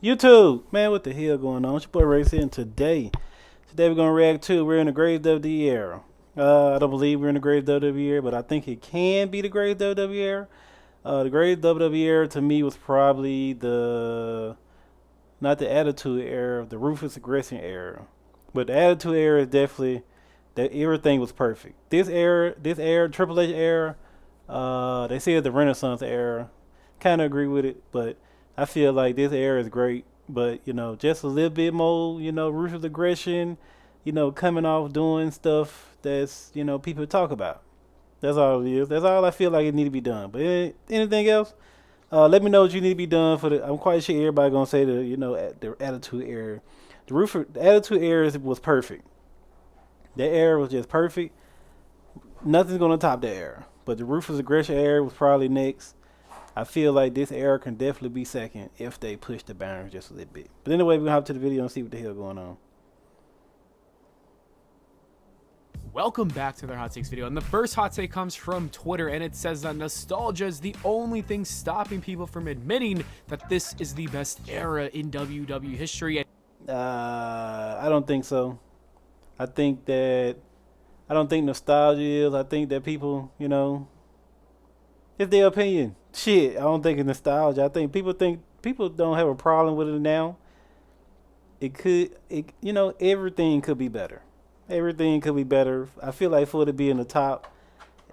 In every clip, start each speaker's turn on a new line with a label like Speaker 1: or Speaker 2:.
Speaker 1: YouTube, man, what the hell going on? It's your boy Race here, and today we're gonna react to we're in the greatest WWE era. I don't believe we're in the greatest WWE era, but I think it can be the greatest WWE era. The greatest WWE era to me was probably the not the Attitude era, the Ruthless Aggression era. But the Attitude era is definitely that everything was perfect. This era, Triple H era, they say it's the Renaissance era. Kind of agree with it, but I feel like this era is great. But just a little bit more, ruthless aggression, coming off doing stuff that's people talk about. That's all it is. That's all I feel like it need to be done. But anything else? Let me know what you need to be done for the. I'm quite sure everybody gonna say the Attitude era. The Attitude era was perfect. That era was just perfect. Nothing's gonna top that era. But the Ruthless Aggression era was probably next. I feel like this era can definitely be second if they push the boundaries just a little bit. But anyway, we're gonna hop to the video and see what the hell going on.
Speaker 2: Welcome back to their hot takes video, and the first hot take comes from Twitter, and it says that nostalgia is the only thing stopping people from admitting that this is the best era in WWE history.
Speaker 1: I don't think so. I think that I don't think nostalgia is. I think that people, it's their opinion. Shit, I don't think it's nostalgia. I think people don't have a problem with it now. Everything could be better. Everything could be better. I feel like for it to be in the top,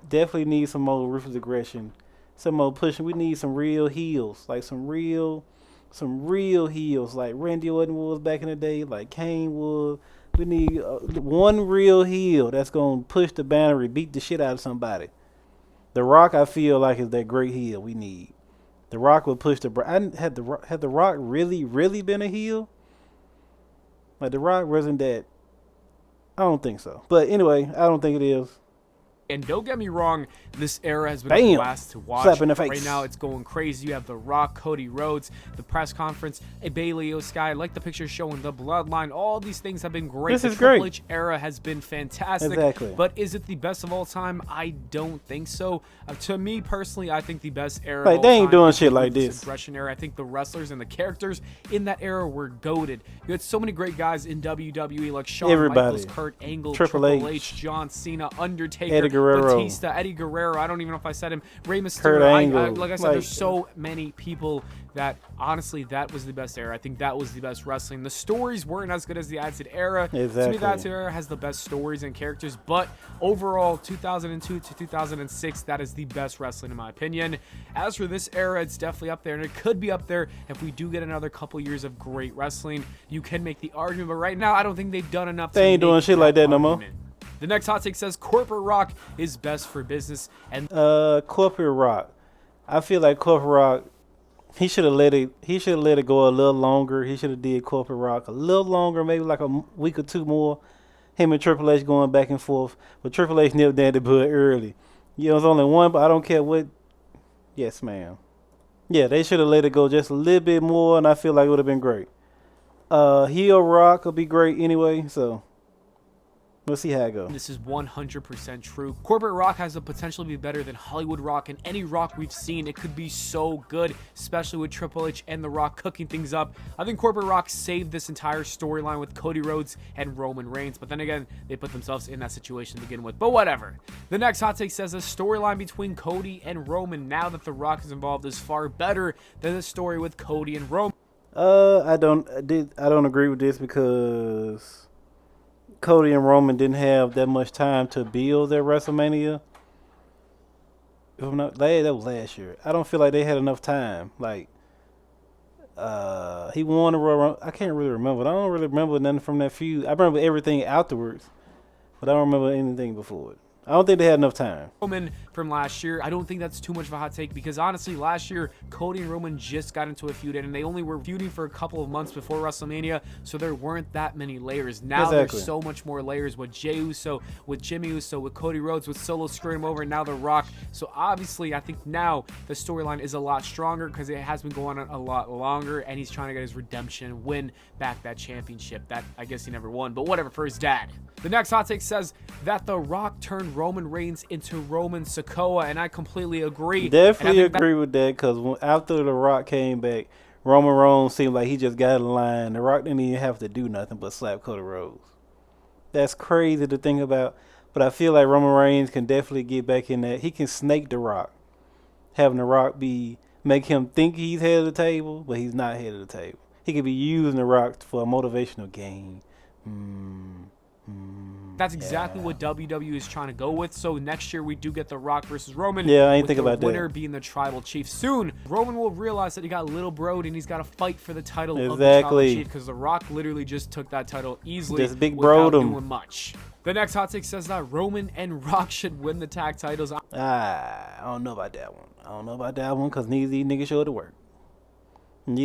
Speaker 1: definitely need some more ruthless aggression, some more pushing. We need some real heels, like some real heels, like Randy Orton was back in the day, like Kane was. We need one real heel that's gonna push the boundary, beat the shit out of somebody. The Rock, I feel like, is that great heel we need. The Rock would push the. Had the Rock really been a heel? Like the Rock wasn't that. I don't think so. But anyway, I don't think it is.
Speaker 2: And don't get me wrong, this era has been
Speaker 1: Bam!
Speaker 2: a blast to watch.
Speaker 1: Slap in the face.
Speaker 2: Right now, it's going crazy. You have The Rock, Cody Rhodes, the press conference, a Bayley Io Sky, like the picture showing the bloodline. All these things have been great.
Speaker 1: This is
Speaker 2: the Triple
Speaker 1: great.
Speaker 2: H era has been fantastic.
Speaker 1: Exactly.
Speaker 2: But is it the best of all time? I don't think so. To me personally, I think the best era
Speaker 1: Like,
Speaker 2: of all
Speaker 1: they ain't
Speaker 2: time
Speaker 1: doing
Speaker 2: is
Speaker 1: shit
Speaker 2: the
Speaker 1: like
Speaker 2: Ruthless
Speaker 1: this.
Speaker 2: Aggression era. I think the wrestlers and the characters in that era were goated. You had so many great guys in WWE like Shawn
Speaker 1: Everybody.
Speaker 2: Michaels, Kurt Angle,
Speaker 1: Triple H.
Speaker 2: John Cena, Undertaker,
Speaker 1: Eddie Guerrero.
Speaker 2: Batista, Eddie Guerrero. I don't even know if I said him. Rey Mysterio.
Speaker 1: Kurt Angle.
Speaker 2: Like I said, there's so many people that honestly that was the best era. I think that was the best wrestling. The stories weren't as good as the Attitude era.
Speaker 1: Exactly.
Speaker 2: To me, the Attitude era has the best stories and characters, but overall, 2002 to 2006, that is the best wrestling in my opinion. As for this era, it's definitely up there, and it could be up there if we do get another couple years of great wrestling. You can make the argument, but right now, I don't think they've done enough.
Speaker 1: They ain't doing shit like that no more.
Speaker 2: The next hot take says Corporate Rock is best for business, and
Speaker 1: Corporate Rock. I feel like Corporate Rock. He should have let it. He should have let it go a little longer. He should have did Corporate Rock a little longer, maybe like a week or two more. Him and Triple H going back and forth, but Triple H nipped that in the bud early. It's only one, but I don't care what. Yes, ma'am. Yeah, they should have let it go just a little bit more, and I feel like it would have been great. Heel Rock will be great anyway, so. We'll see how it goes.
Speaker 2: this is 100% true. Corporate Rock has the potential to be better than Hollywood Rock, and any Rock we've seen. It could be so good, especially with Triple H and The Rock cooking things up. I think Corporate Rock saved this entire storyline with Cody Rhodes and Roman Reigns, but then again, they put themselves in that situation to begin with. But whatever. The next hot take says the storyline between Cody and Roman, now that The Rock is involved, is far better than the story with Cody and Roman.
Speaker 1: I don't agree with this because Cody and Roman didn't have that much time to build their WrestleMania. If I'm not, that was last year. I don't feel like they had enough time. Like, he won the Royal Rumble. I can't really remember. I don't really remember nothing from that feud. I remember everything afterwards, but I don't remember anything before it. I don't think they had enough time.
Speaker 2: Roman from last year, I don't think that's too much of a hot take because honestly, last year, Cody and Roman just got into a feud and they only were feuding for a couple of months before WrestleMania, so there weren't that many layers. Now There's so much more layers with Jey Uso, with Jimmy Uso, with Cody Rhodes, with Solo screwing him over, and now The Rock. So obviously, I think now the storyline is a lot stronger because it has been going on a lot longer, and he's trying to get his redemption and win back that championship that I guess he never won, but whatever, for his dad. The next hot take says that The Rock turned Roman Reigns into Roman Sokoa, and I completely agree.
Speaker 1: Definitely agree with that because after The Rock came back, Roman Reigns seemed like he just got in line. The Rock didn't even have to do nothing but slap Cody Rhodes. That's crazy to think about. But I feel like Roman Reigns can definitely get back in that. He can snake The Rock. Having The Rock make him think he's head of the table, but he's not head of the table. He could be using The Rock for a motivational game.
Speaker 2: That's exactly what WWE is trying to go with. So next year we do get The Rock versus Roman.
Speaker 1: Yeah, I ain't think about that.
Speaker 2: The winner being the Tribal Chief. Soon, Roman will realize that he got little broed and he's got to fight for the title of the Tribal Chief, because The Rock literally just took that title easily
Speaker 1: just big
Speaker 2: without
Speaker 1: broed him.
Speaker 2: doing much. The next hot take says that Roman and Rock should win the tag titles.
Speaker 1: I don't know about that one. Because neither of these niggas showed to work. When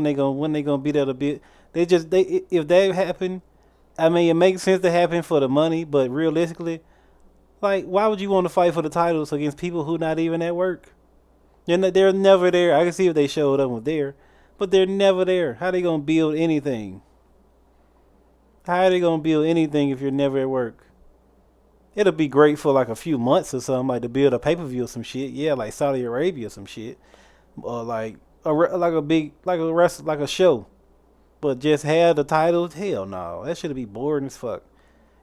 Speaker 1: they gonna be there a bit. If that happen, I mean, it makes sense to happen for the money, but realistically, like, why would you want to fight for the titles against people who not even at work? They're never there. I can see if they showed up and was there, but they're never there. How they gonna build anything? How are they gonna build anything if you're never at work? It'll be great for like a few months or something, like to build a pay-per-view or some shit. Yeah, like Saudi Arabia or some shit, or like a show. But just have the titles? Hell no. That should be boring as fuck.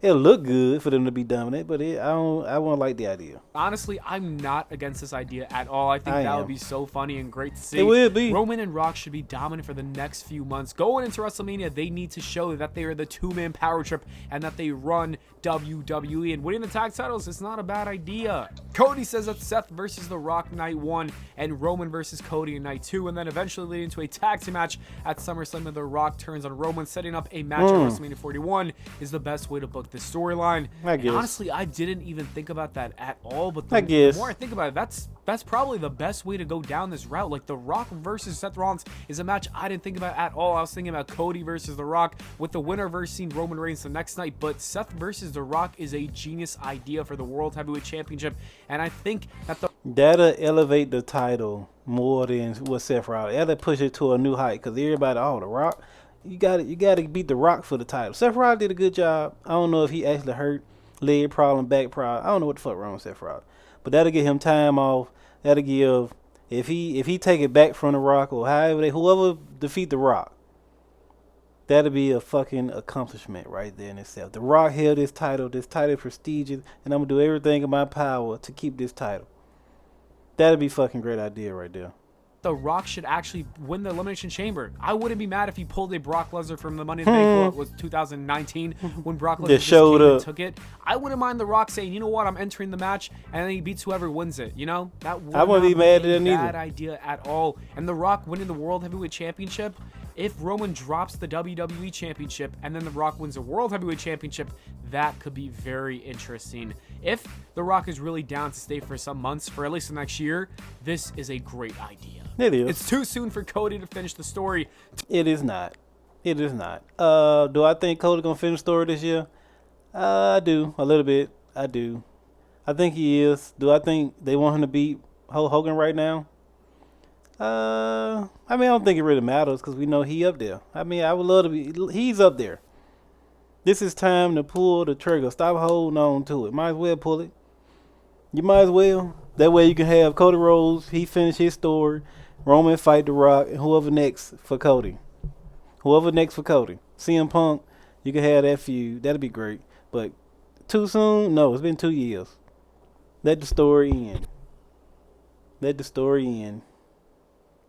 Speaker 1: It'll look good for them to be dominant, but I won't like the idea.
Speaker 2: Honestly, I'm not against this idea at all. I think that would be so funny and great to see.
Speaker 1: It would be.
Speaker 2: Roman and Rock should be dominant for the next few months. Going into WrestleMania, they need to show that they are the two-man power trip and that they run WWE. And winning the tag titles is not a bad idea. Cody says that Seth versus The Rock night 1 and Roman versus Cody in night 2, and then eventually leading to a tag team match at SummerSlam where The Rock turns on Roman, setting up a match at WrestleMania 41 is the best way to book this storyline. Honestly, I didn't even think about that at all, but the more I think about it, that's probably the best way to go down this route. Like, The Rock versus Seth Rollins is a match I didn't think about at all. I was thinking about Cody versus The Rock, with the winner versus Roman Reigns the next night, but Seth versus The Rock is a genius idea for the World Heavyweight Championship, and I think that
Speaker 1: that'll elevate the title more than what Seth Rollins. That'll push it to a new height, because everybody, The Rock, you got to beat The Rock for the title. Seth Rollins did a good job. I don't know if he actually hurt, leg problem, back problem. I don't know what the fuck wrong with Seth Rollins, but that'll get him time off. That'll give, if he take it back from The Rock, or whoever defeat The Rock, that'll be a fucking accomplishment right there in itself. The Rock held this title prestigious, and I'm gonna do everything in my power to keep this title. That'd be fucking great idea right there.
Speaker 2: The Rock should actually win the Elimination Chamber. I wouldn't be mad if he pulled a Brock Lesnar from the Money in the Bank, was 2019, when Brock Lesnar just came and took it. I wouldn't mind The Rock saying, you know what, I'm entering the match, and then he beats whoever wins it. You know, that would
Speaker 1: I wouldn't be mad at it either.
Speaker 2: Bad idea at all. And The Rock winning the World Heavyweight Championship. If Roman drops the WWE Championship and then The Rock wins the World Heavyweight Championship, that could be very interesting. If The Rock is really down to stay for some months, for at least the next year, this is a great idea.
Speaker 1: It is.
Speaker 2: It's too soon for Cody to finish the story.
Speaker 1: It is not. Do I think Cody gonna finish the story this year? I do. A little bit. I do. I think he is. Do I think they want him to beat Hulk Hogan right now? I mean, I don't think it really matters, because we know he up there. I mean, I would love to be. He's up there. This is time to pull the trigger. Stop holding on to it. Might as well pull it. You might as well. That way you can have Cody Rhodes. He finish his story. Roman fight The Rock, and whoever next for Cody. CM Punk, you can have that feud. That'd be great. But too soon? No, it's been 2 years. Let the story end.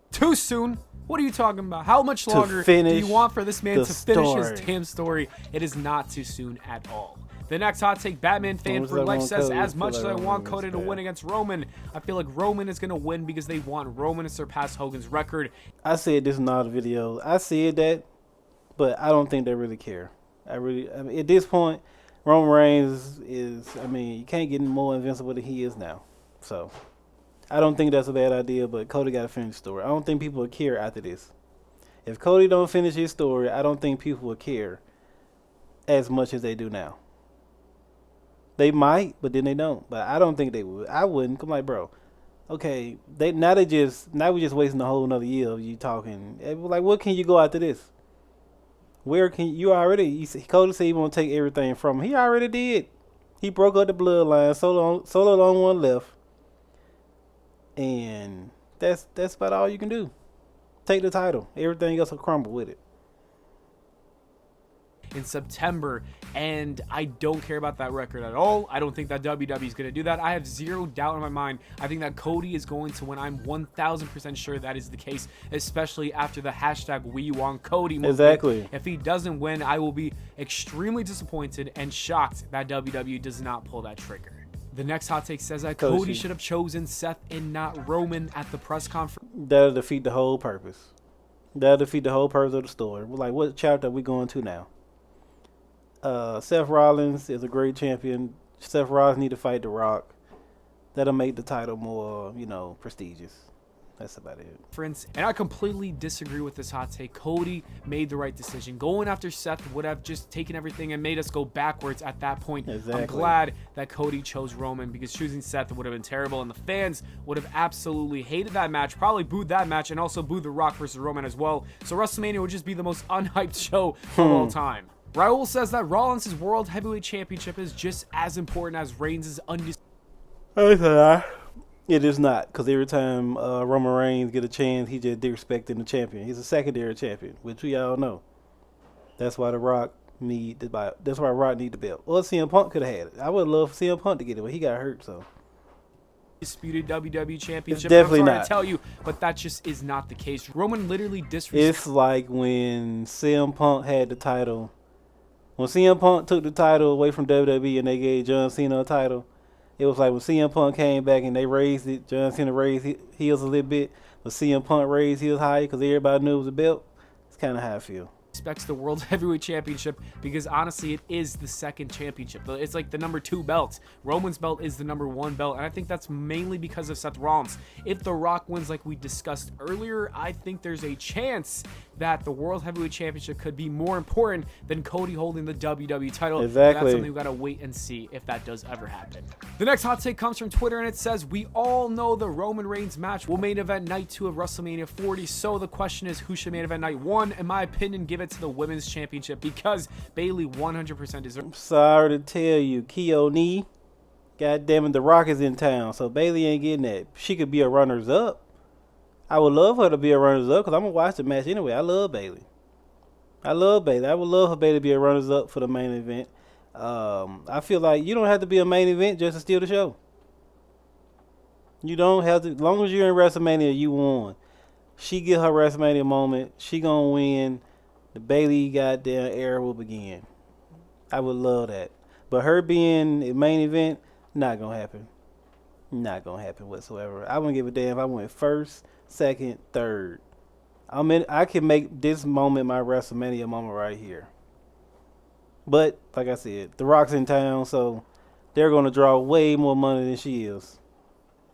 Speaker 2: Too soon? What are you talking about? How much longer do you want for this man to finish his damn story? It is not too soon at all. The next hot take, Batman fan for life says, as much as I want Cody to win against Roman, I feel like Roman is going to win because they want Roman to surpass Hogan's record.
Speaker 1: I said this in all the videos. I said that, but I don't think they really care. I mean, at this point, Roman Reigns is, you can't get more invincible than he is now. So I don't think that's a bad idea, but Cody got to finish the story. I don't think people will care after this. If Cody don't finish his story, I don't think people will care as much as they do now. They might, but then they don't. But I don't think they would. I wouldn't. I'm like, bro, okay, now we're just wasting a whole another year of you talking. Like, what can you go after this? Where can you already? Cody said he won't take everything from him. He already did. He broke up the bloodline. Solo the only one left. And that's about all you can do. Take the title. Everything else will crumble with it.
Speaker 2: In September, and I don't care about that record at all. I don't think that WWE is going to do that. I have zero doubt in my mind. I think that Cody is going to win. I'm 1000% sure that is the case, especially after the hashtag We Want Cody movement.
Speaker 1: Exactly.
Speaker 2: If he doesn't win, I will be extremely disappointed and shocked that WWE does not pull that trigger. The next hot take says that Cody should have chosen Seth and not Roman at the press conference.
Speaker 1: That'll defeat the whole purpose. That'll defeat the whole purpose of the story. We're like, what chapter are we going to now? Seth Rollins is a great champion. Seth Rollins need to fight The Rock. That'll make the title more, prestigious. That's about it.
Speaker 2: And I completely disagree with this hot take. Cody made the right decision. Going after Seth would have just taken everything and made us go backwards at that point. Exactly. I'm glad that Cody chose Roman, because choosing Seth would have been terrible, and the fans would have absolutely hated that match, probably booed that match, and also booed The Rock versus Roman as well. So WrestleMania would just be the most unhyped show of all time. Raul says that Rollins' World Heavyweight Championship is just as important as Reigns' undisputed.
Speaker 1: It is not, because every time Roman Reigns get a chance, he just disrespecting the champion. He's a secondary champion, which we all know. That's why Rock need the belt. That's why Rock need the belt. Or CM Punk could have had it. I would love for CM Punk to get it, but he got hurt, so.
Speaker 2: Disputed WWE Championship.
Speaker 1: It's definitely
Speaker 2: I'm sorry
Speaker 1: not.
Speaker 2: to tell you, but that just is not the case. Roman literally disrespected.
Speaker 1: It's like when CM Punk had the title. When CM Punk took the title away from WWE and they gave John Cena a title, it was like when CM Punk came back and they raised it, John Cena raised heels a little bit, but CM Punk raised heels higher because everybody knew it was a belt. It's kind of how I feel.
Speaker 2: Respects the World Heavyweight Championship, because honestly it is the second championship. It's like the number 2 belt. Roman's belt is the number 1 belt, and I think that's mainly because of Seth Rollins. If The Rock wins like we discussed earlier, I think there's a chance that the World Heavyweight Championship could be more important than Cody holding the WWE title.
Speaker 1: Exactly.
Speaker 2: That's something we gotta wait and see if that does ever happen. The next hot take comes from Twitter, and it says, we all know the Roman Reigns match will main event night 2 of WrestleMania 40, so the question is, who should main event night 1? In my opinion, give it to the Women's Championship, because Bayley 100% deserves.
Speaker 1: I'm sorry to tell you, Keone, goddammit, The Rock is in town, so Bayley ain't getting that. She could be a runners-up. I would love her to be a runners-up, because I'm going to watch the match anyway. I love Bayley. I would love for Bayley to be a runners-up for the main event. I feel like you don't have to be a main event just to steal the show. You don't have to. As long as you're in WrestleMania, you won. She get her WrestleMania moment. She going to win. The Bayley goddamn era will begin. I would love that. But her being a main event, not going to happen. Not going to happen whatsoever. I wouldn't give a damn if I went first, second, third. I can make this moment my WrestleMania moment right here. But, like I said, The Rock's in town, so they're going to draw way more money than she is.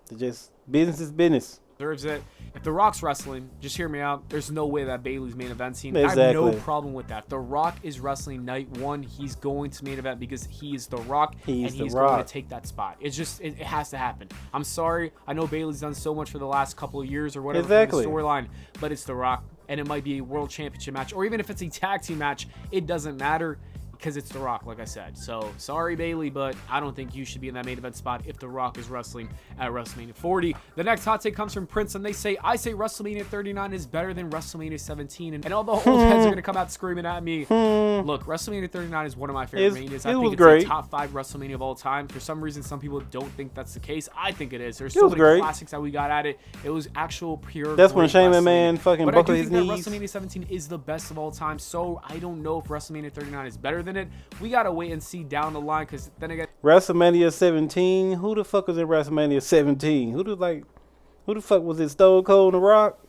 Speaker 1: It's just, business is business.
Speaker 2: Deserves it. If The Rock's wrestling, just hear me out. There's no way that Bayley's main event team.
Speaker 1: Exactly.
Speaker 2: I have no problem with that. The Rock is wrestling night 1. He's going to main event because he is The Rock, and he's going to take that spot. It's just, it has to happen. I'm sorry. I know Bayley's done so much for the last couple of years or whatever
Speaker 1: exactly.
Speaker 2: for the storyline, but it's The Rock, and it might be a world championship match, or even if it's a tag team match, it doesn't matter. Because it's The Rock, like I said. So, sorry, Bayley, but I don't think you should be in that main event spot if The Rock is wrestling at WrestleMania 40. The next hot take comes from Prince, and I say WrestleMania 39 is better than WrestleMania 17. And all the old heads are going to come out screaming at me. Look, WrestleMania 39 is one of my favorite Manias. I think it's a top 5 WrestleMania of all time. For some reason, some people don't think that's the case. I think it is. There's so many classics that we got at it. It was actual pure.
Speaker 1: That's when Shane McMahon fucking buckled his knees.
Speaker 2: But I do think that WrestleMania 17 is the best of all time. So, I don't know if WrestleMania 39 is better than it. We got to wait and see down the line, because then again,
Speaker 1: WrestleMania 17. Who the fuck was in WrestleMania 17? Who the fuck was it? Stone Cold and The Rock?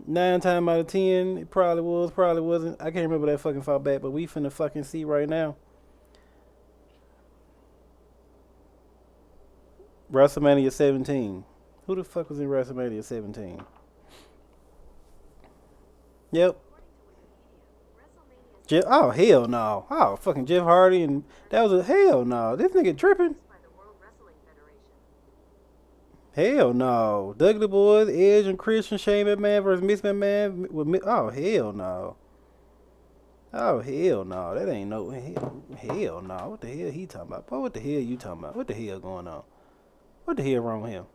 Speaker 1: 9 times out of 10, it probably was, probably wasn't. I can't remember that fucking far back, but we finna fucking see right now. WrestleMania 17. Who the fuck was in WrestleMania 17? Yep. Oh, hell no. Oh, fucking Jeff Hardy, and that was a hell no. This nigga tripping. Hell no. Dudley Boys, Edge and Christian, Shane McMahon versus Miss McMahon. Oh, hell no. Oh, hell no. That ain't no. Hell no. What the hell he talking about? Boy, what the hell you talking about? What the hell going on? What the hell wrong with him?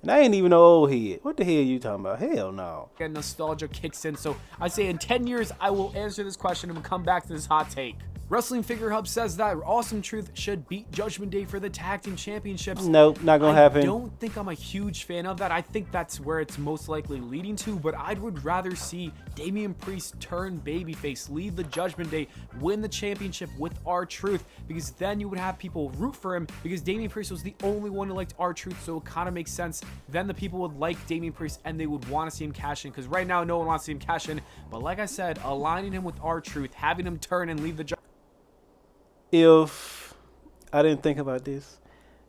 Speaker 1: And I ain't even no old head. What the hell you talking about? Hell no.
Speaker 2: And nostalgia kicks in. So I say in 10 years, I will answer this question and we'll come back to this hot take. Wrestling Figure Hub says that Awesome Truth should beat Judgment Day for the Tag Team Championships.
Speaker 1: Nope, not gonna happen.
Speaker 2: I don't think I'm a huge fan of that. I think that's where it's most likely leading to, but I would rather see Damian Priest turn babyface, lead the Judgment Day, win the championship with R-Truth, because then you would have people root for him, because Damian Priest was the only one who liked R-Truth, so it kind of makes sense. Then the people would like Damian Priest and they would want to see him cash in, because right now no one wants to see him cash in, but like I said, aligning him with R-Truth, having him turn and leave the
Speaker 1: If I didn't think about this,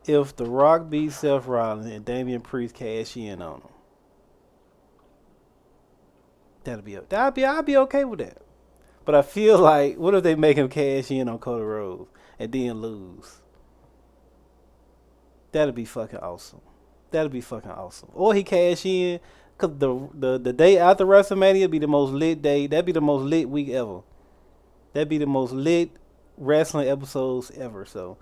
Speaker 1: if The Rock beats Seth Rollins and Damian Priest cash in on him, I'd be okay with that. But I feel like, what if they make him cash in on Cody Rhodes and then lose? That'd be fucking awesome. That'd be fucking awesome. Or he cash in, cause the day after WrestleMania be the most lit day. That'd be the most lit week ever. That'd be the most lit wrestling episodes ever. So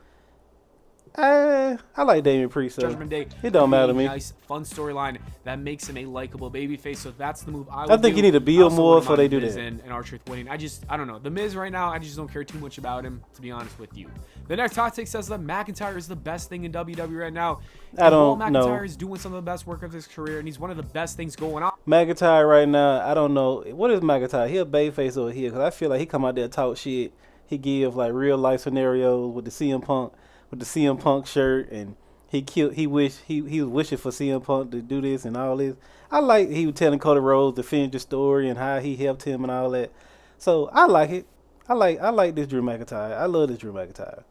Speaker 1: I like Damian Priest. So
Speaker 2: Judgment Day.
Speaker 1: It don't matter to me.
Speaker 2: Nice, fun storyline that makes him a likable babyface. So that's the move I would
Speaker 1: I think
Speaker 2: do.
Speaker 1: you need to build more before they do
Speaker 2: Miz
Speaker 1: that.
Speaker 2: And R-Truth winning. I don't know. The Miz right now, I just don't care too much about him, to be honest with you. The next hot take says that McIntyre is the best thing in WWE right now.
Speaker 1: I don't
Speaker 2: McIntyre
Speaker 1: know.
Speaker 2: is doing some of the best work of his career, and he's one of the best things going on.
Speaker 1: McIntyre right now, I don't know. What is McIntyre? He a babyface over here, because I feel like he come out there and talk shit. He give like real life scenarios with the CM Punk shirt, and he was wishing for CM Punk to do this and all this. I like he was telling Cody Rhodes to finish the story and how he helped him and all that. So I like it. I like this Drew McIntyre. I love this Drew McIntyre.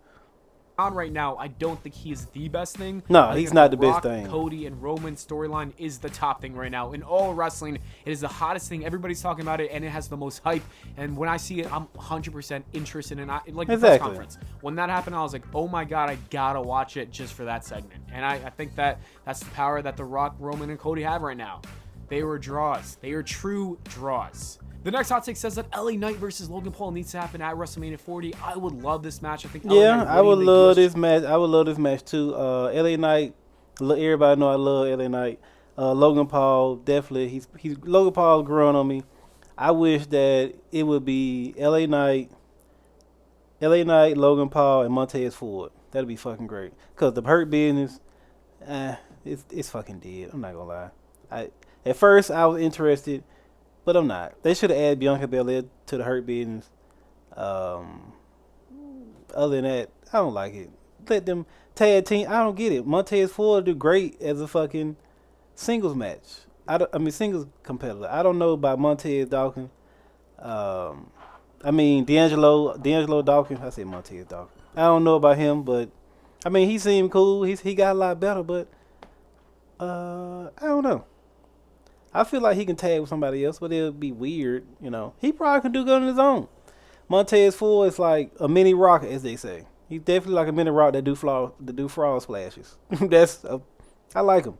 Speaker 2: On right now, I don't think he is the best thing.
Speaker 1: No, he's not the best
Speaker 2: Rock,
Speaker 1: thing.
Speaker 2: Cody and Roman storyline is the top thing right now in all wrestling. It is the hottest thing. Everybody's talking about it, and it has the most hype. And when I see it, I'm 100% interested in it. Like the press conference. When that happened, I was like, oh my god, I gotta watch it just for that segment. And I think that's the power that The Rock, Roman, and Cody have right now. They were draws. They are true draws. The next hot take says that LA Knight versus Logan Paul needs to happen at WrestleMania 40. I would love this match. I think
Speaker 1: I would love this match. I would love this match too. LA Knight, everybody know I love LA Knight. Logan Paul, definitely. He's Logan Paul growing on me. I wish that it would be LA Knight, Logan Paul, and Montez Ford. That'd be fucking great. Cause the Hurt Business, it's fucking dead. I'm not gonna lie. At first I was interested, but I'm not. They should have added Bianca Belair to the Hurt Business. Other than that, I don't like it. Let them tag team. I don't get it. Montez Ford do great as a fucking singles match. Singles competitor. I don't know about Montez Dawkins. D'Angelo Dawkins. I said Montez Dawkins. I don't know about him, but he seemed cool. He got a lot better, but I don't know. I feel like he can tag with somebody else, but it'll be weird, He probably can do good on his own. Montez Ford is like a mini rock, as they say. He's definitely like a mini rock that do frog splashes. I like him.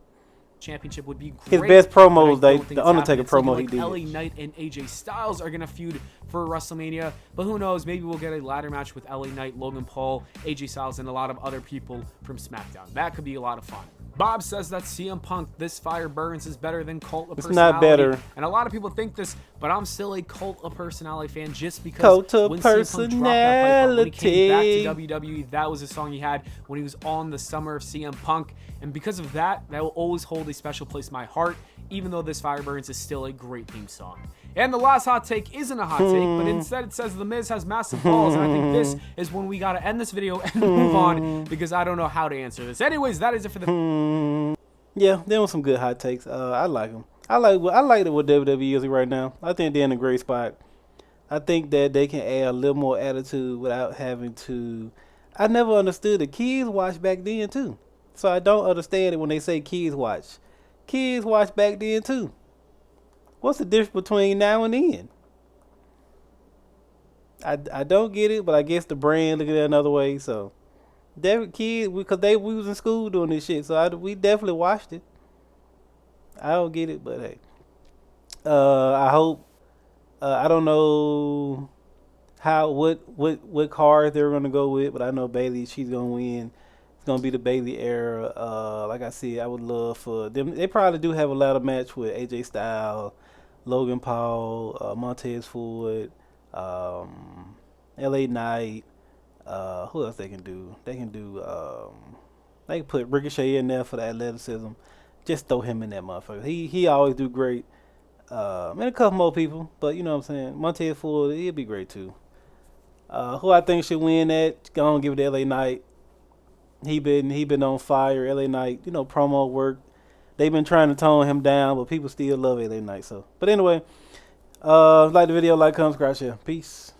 Speaker 2: Championship would be great.
Speaker 1: His best promos, the Undertaker promo he did.
Speaker 2: LA Knight and AJ Styles are gonna feud for WrestleMania, but who knows? Maybe we'll get a ladder match with LA Knight, Logan Paul, AJ Styles, and a lot of other people from SmackDown. That could be a lot of fun. Bob says that CM Punk, This Fire Burns, is better than Cult of Personality.
Speaker 1: It's not better.
Speaker 2: And a lot of people think this, but I'm still a Cult of Personality fan just because
Speaker 1: Cult of
Speaker 2: when CM Punk dropped that pipe, when he came back to
Speaker 1: Personality.
Speaker 2: WWE, that was a song he had when he was on the Summer of CM Punk. And because of that, that will always hold a special place in my heart, even though This Fire Burns is still a great theme song. And the last hot take isn't a hot take, but instead it says The Miz has massive balls, and I think this is when we gotta end this video and move on, because I don't know how to answer this. Anyways, that is it for the...
Speaker 1: Yeah, there was some good hot takes. I like them. I like what WWE is right now. I think they're in a great spot. I think that they can add a little more attitude without having to... I never understood the kids watch back then too. So I don't understand it when they say kids watch. Kids watch back then too. What's the difference between now and then? I don't get it, but I guess the brand look at it another way. So, kids, because we was in school doing this shit, so we definitely watched it. I don't get it, but hey, I hope. I don't know what card they're gonna go with, but I know Bailey, she's gonna win gonna be the Bailey era. Like I said, I would love for them. They probably do have a ladder match with AJ Styles, Logan Paul, Montez Ford, LA Knight. Who else they can do? They can do. They can put Ricochet in there for the athleticism. Just throw him in that motherfucker. He always do great. And a couple more people, but you know what I'm saying. Montez Ford, he'd be great too. Who I think should win that? Gonna give it to LA Knight. He been on fire. LA Knight, promo work. They've been trying to tone him down, but people still love LA Knight. So, but anyway, like the video, like, comment, subscribe, share. Peace.